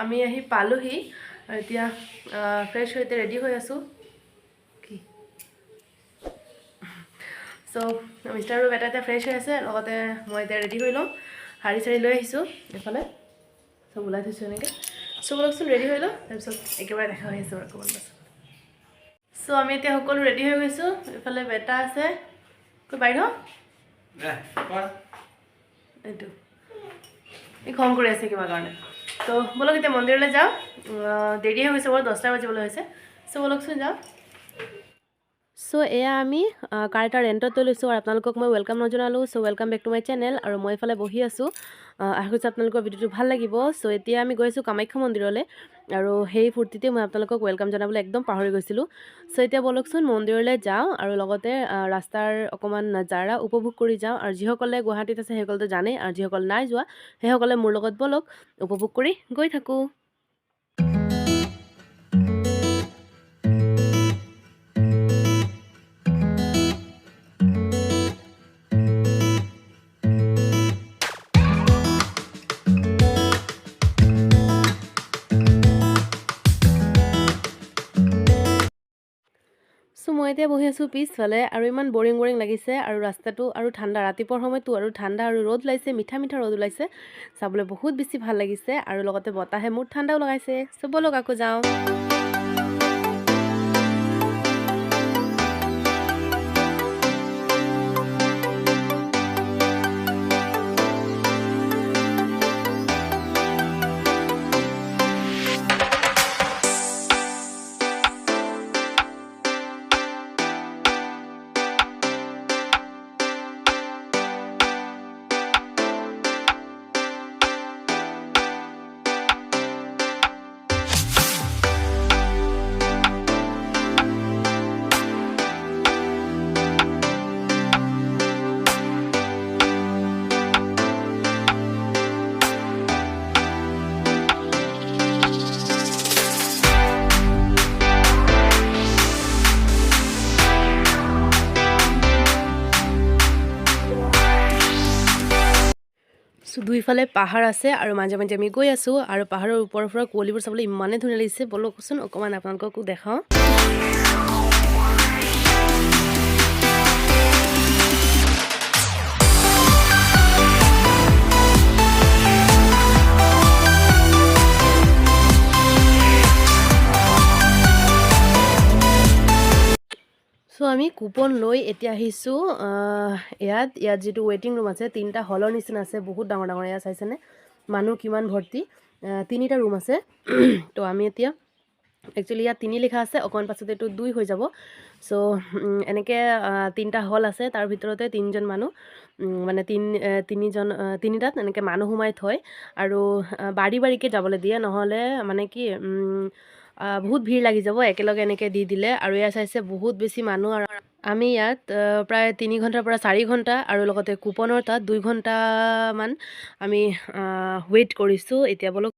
আমি আহি পালোহি আৰু এতিয়া ফ্ৰেছ হৈ এতিয়া ৰেডি হৈ আছোঁ কি চ' মিষ্টাৰ আৰু বেটা এতিয়া ফ্ৰেছ হৈ আছে লগতে মই এতিয়া ৰেডি হৈ লওঁ শাৰী চাৰী লৈ আহিছোঁ এইফালে চব ওলাই থৈছোঁ এনেকৈ চব অলপচোন ৰেডি হৈ লওঁ তাৰপিছত একেবাৰে দেখা হৈ আছোঁ অকণমান পাছত চ' আমি এতিয়া সকলো ৰেডি হৈ গৈছোঁ এইফালে বেটা আছে কৈ বাইদেউ এইটো এই খং কৰি আছে কিবা কাৰণে তো বলক এতিয়া মন্দিৰলৈ যাওঁ দেৰি হৈ গৈছে বাৰু 10টা বাজিবলৈ হৈছে চ' বলকচোন যাওঁ চ' এয়া আমি কাৰ এটা ৰেণ্টত লৈছোঁ আৰু আপোনালোকক মই ৱেলকাম নজনালোঁ so' welcome back to my channel আৰু মই এইফালে বহি আছোঁ আশা কৰিছোঁ আপোনালোকৰ ভিডিঅ'টো ভাল লাগিব চ' এতিয়া আমি গৈছোঁ কামাখ্যা মন্দিৰলৈ আৰু সেই ফূৰ্তিতে মই আপোনালোকক ৱেলকাম জনাবলৈ একদম পাহৰি গৈছিলোঁ চ' এতিয়া বলকচোন মন্দিৰলৈ যাওঁ আৰু লগতে ৰাস্তাৰ অকণমান নাজাৰা উপভোগ কৰি যাওঁ আৰু যিসকলে গুৱাহাটীত আছে সেইসকলেতো জানেই আৰু যিসকল নাই যোৱা সেইসকলে মোৰ লগত বলক উপভোগ কৰি গৈ থাকোঁ চ' মই এতিয়া বহি আছোঁ পিছফালে আৰু ইমান বৰিং লাগিছে আৰু ৰাস্তাটো আৰু ঠাণ্ডা ৰাতিপুৱাৰ সময়তো আৰু ঠাণ্ডা আৰু ৰ'দ ওলাইছে মিঠা ৰ'দ ওলাইছে চাবলৈ বহুত বেছি ভাল লাগিছে আৰু লগতে বতাহে মোৰ ঠাণ্ডাও লগাইছে চ' বলক আকৌ যাওঁ দুইফালে পাহাৰ আছে আৰু মাজে মাজে আমি গৈ আছোঁ আৰু পাহাৰৰ ওপৰৰ পৰা কুঁৱলীবোৰ চাবলৈ ইমানেই ধুনীয়া লাগিছে বলকচোন অকণমান আপোনালোককো দেখাওঁ চ' আমি কুপন লৈ এতিয়া আহিছোঁ ইয়াত যিটো ৱেইটিং ৰুম আছে 3টা হলৰ নিচিনা আছে বহুত ডাঙৰ এয়া চাইছেনে মানুহ কিমান ভৰ্তি 3টা ৰুম আছে তো আমি এতিয়া একচুৱেলি ইয়াত 3 লিখা আছে অকণমান পাছত এইটো 2 হৈ যাব চ' এনেকৈ 3টা হল আছে তাৰ ভিতৰতে 3জন মানুহ মানে তিনিটাত এনেকৈ মানুহ সোমাই থয় আৰু বাৰীকৈ যাবলৈ দিয়ে নহ'লে মানে কি বহুত ভিৰ লাগি যাব একেলগে এনেকৈ দি দিলে আৰু এয়া চাইছে বহুত বেছি মানুহ আৰু আমি ইয়াত প্ৰায় 3 ঘণ্টাৰ পৰা 4 ঘণ্টা আৰু লগতে কুপনৰ তাত 2 ঘণ্টামান আমি ৱেইট কৰিছোঁ এতিয়া বলক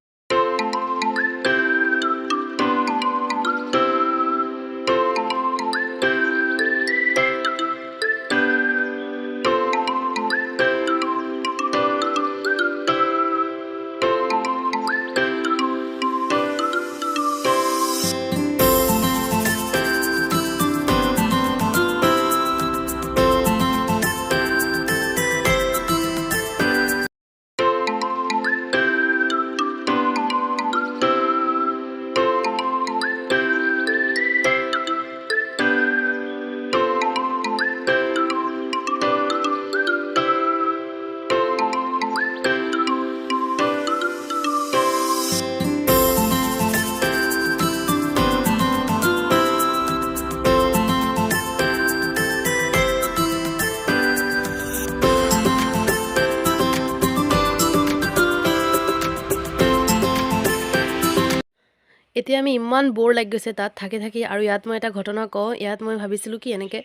এতিয়া আমি ইমান বৰ লাগি গৈছে তাত থাকি আৰু ইয়াত মই এটা ঘটনা কওঁ ইয়াত মই ভাবিছিলোঁ কি এনেকৈ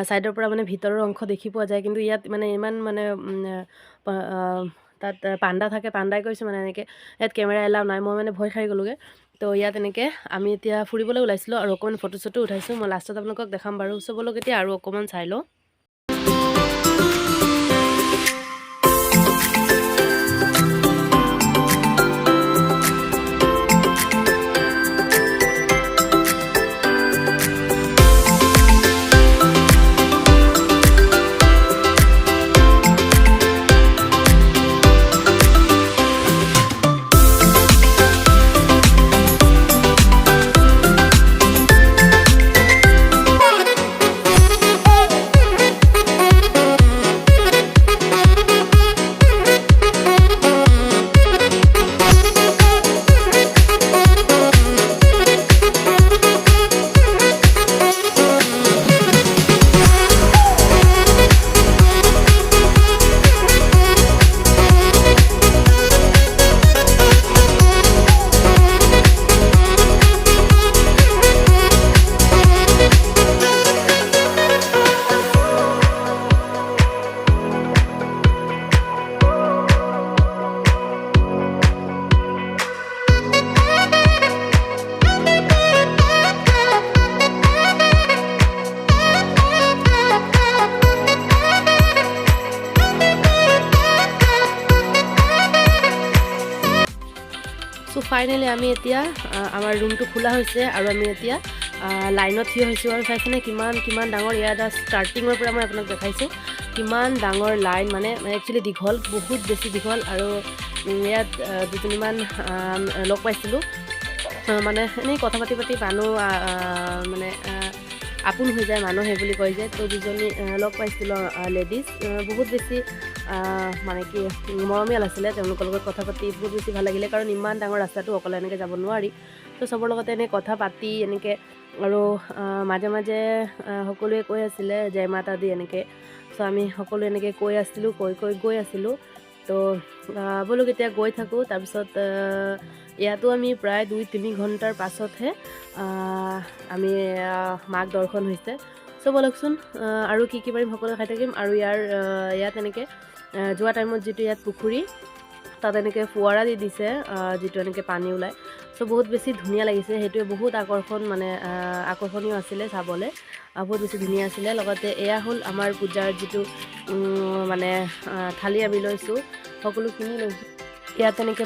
সাইডৰ পৰা মানে ভিতৰৰ অংশ দেখি পোৱা যায় কিন্তু ইয়াত মানে ইমান মানে তাত পাণ্ডা থাকে পাণ্ডাই কৈছে মানে এনেকৈ ইয়াত কেমেৰা এলাও নাই মই মানে ভয় খাই গ'লোগৈ তো ইয়াত এনেকৈ আমি এতিয়া ফুৰিবলৈ ওলাইছিলোঁ আৰু অকণমান ফটো চটো উঠাইছোঁ মই লাষ্টত আপোনালোকক দেখাম বাৰু চবলৈক এতিয়া আৰু অকণমান চাই লওঁ ফাইনেলি আমি এতিয়া আমাৰ ৰুমটো খোলা হৈছে আৰু আমি এতিয়া লাইনত থিয় হৈছোঁ আৰু চাইছেনে কিমান কিমান ডাঙৰ ইয়াত ষ্টাৰ্টিঙৰ পৰা মই আপোনাক দেখাইছোঁ কিমান ডাঙৰ লাইন মানে একচুৱেলি দীঘল বহুত বেছি দীঘল আৰু ইয়াত দুজনীমান লগ পাইছিলোঁ মানে এনেই কথা পাতি পাতি মানুহ মানে আপোন হৈ যায় মানুহ সেই বুলি কয় যে তো দুজনী লগ পাইছিলোঁ লেডিজ বহুত বেছি মানে কি মৰমীয়াল আছিলে তেওঁলোকৰ লগত কথা পাতি বহুত বেছি ভাল লাগিলে কাৰণ ইমান ডাঙৰ ৰাস্তাটো অকলে এনেকৈ যাব নোৱাৰি তো চবৰ লগতে এনেই কথা পাতি এনেকৈ আৰু মাজে মাজে সকলোৱে কৈ আছিলে জয় মাতা দি এনেকৈ চ' আমি সকলোৱে এনেকৈ কৈ আছিলোঁ কৈ গৈ আছিলোঁ তো বোলো কেতিয়া গৈ থাকোঁ তাৰপিছত ইয়াতো আমি প্ৰায় 2-3 ঘণ্টাৰ পাছতহে আমি মাক দৰ্শন হৈছে চ' বলকচোন আৰু কি কি পাৰিম সকলোৱে খাই থাকিম আৰু ইয়াত এনেকৈ যোৱা টাইমত যিটো ইয়াত পুখুৰী তাত এনেকৈ ফুৱাৰা দি দিছে যিটো এনেকৈ পানী ওলায় চ' বহুত বেছি ধুনীয়া লাগিছে সেইটোৱে বহুত আকৰ্ষণীয় আছিলে চাবলৈ বহুত বেছি ধুনীয়া আছিলে লগতে এয়া হ'ল আমাৰ পূজাৰ যিটো মানে থালি আমি লৈছোঁ সকলোখিনি লৈছোঁ ইয়াত এনেকৈ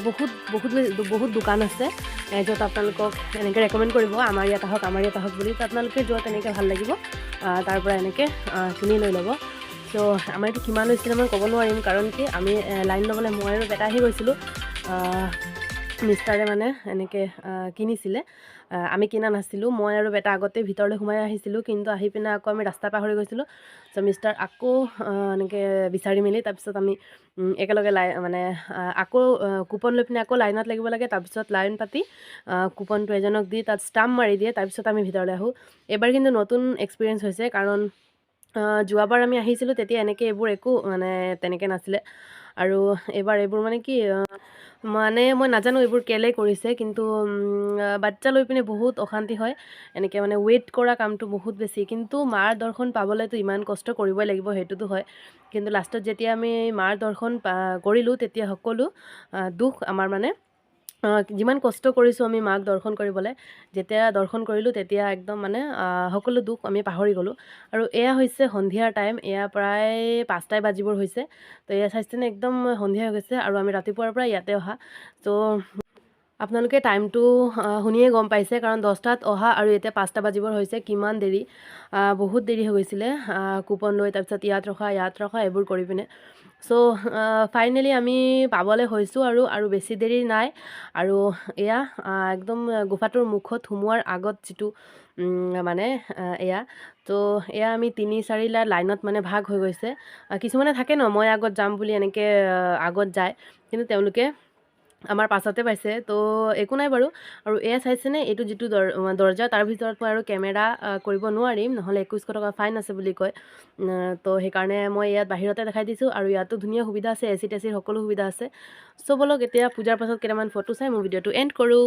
বহুত দোকান আছে য'ত আপোনালোকক এনেকৈ ৰেকমেণ্ড কৰিব আমাৰ ইয়াত আহক বুলি তো আপোনালোকে য'ত এনেকৈ ভাল লাগিব তাৰ পৰা এনেকৈ কিনি লৈ ল'ব চ' আমাৰ এইটো কিমান লৈছিলে মই ক'ব নোৱাৰিম কাৰণ কি আমি লাইন ল'বলৈ মই আৰু বেটা আহি গৈছিলোঁ মিষ্টাৰে মানে এনেকৈ কিনিছিলে আমি কিনা নাছিলোঁ মই আৰু বেটা আগতে ভিতৰলৈ সোমাই আহিছিলোঁ কিন্তু আহি পিনে আকৌ আমি ৰাস্তা পাহৰি গৈছিলোঁ চ' মিষ্টাৰ আকৌ এনেকৈ বিচাৰি মেলি তাৰপিছত আমি একেলগে মানে আকৌ কুপন লৈ পিনে আকৌ লাইনত লাগিব লাগে তাৰপিছত লাইন পাতি কুপনটো এজনক দি তাত ষ্টাম্প মাৰি দিয়ে তাৰপিছত আমি ভিতৰলৈ আহোঁ এইবাৰ কিন্তু নতুন এক্সপিৰিয়েঞ্চ হৈছে কাৰণ যোৱাবাৰ আমি আহিছিলোঁ তেতিয়া এনেকৈ এইবোৰ একো মানে তেনেকৈ নাছিলে আৰু এইবাৰ এইবোৰ মানে কি মানে মই নাজানো এইবোৰ কেলৈ কৰিছে কিন্তু বাচ্চা লৈ পিনে বহুত অশান্তি হয় এনেকৈ মানে ৱেইট কৰা কামটো বহুত বেছি কিন্তু মাৰ দৰ্শন পাবলৈতো ইমান কষ্ট কৰিবই লাগিব সেইটোতো হয় কিন্তু লাষ্টত যেতিয়া আমি মাৰ দৰ্শন কৰিলোঁ তেতিয়া সকলো দুখ আমাৰ মানে যিমান কষ্ট কৰিছোঁ আমি মাক দৰ্শন কৰিবলৈ যেতিয়া দৰ্শন কৰিলোঁ তেতিয়া একদম মানে সকলো দুখ আমি পাহৰি গ'লোঁ আৰু এয়া হৈছে সন্ধিয়াৰ টাইম এয়া প্ৰায় 5টাই বাজিবৰ হৈছে তো এয়া চাইছেনে একদম সন্ধিয়া হৈ গৈছে আৰু আমি ৰাতিপুৱাৰ পৰা ইয়াতে অহা তো আপোনালোকে টাইমটো শুনিয়ে গম পাইছে কাৰণ 10টাত অহা আৰু এতিয়া 5টা বাজিবৰ হৈছে কিমান দেৰি বহুত দেৰি হৈ গৈছিলে কুপন লৈ তাৰপিছত ইয়াত ৰখা এইবোৰ কৰি পিনে চ' ফাইনেলি আমি পাবলৈ হৈছোঁ আৰু বেছি দেৰি নাই আৰু এয়া একদম গুফাটোৰ মুখত সোমোৱাৰ আগত যিটো মানে এয়া তো এয়া আমি 3-4 লাইনত মানে ভাগ হৈ গৈছে কিছুমানে থাকে ন মই আগত যাম বুলি এনেকৈ আগত যায় কিন্তু তেওঁলোকে আমাৰ পাছতে পাইছে তো একো নাই বাৰু আৰু এয়া চাইছেনে এইটো যিটো দৰ্জা তাৰ ভিতৰত মই আৰু কেমেৰা কৰিব নোৱাৰিম নহ'লে 2100 টকা ফাইন আছে বুলি কয় তো সেইকাৰণে মই ইয়াত বাহিৰতে দেখাই দিছোঁ আৰু ইয়াতো ধুনীয়া সুবিধা আছে এচি টেচিৰ সকলো সুবিধা আছে চ' বলক এতিয়া পূজাৰ পাছত কেইটামান ফটো চাই মোৰ ভিডিঅ'টো এণ্ড কৰোঁ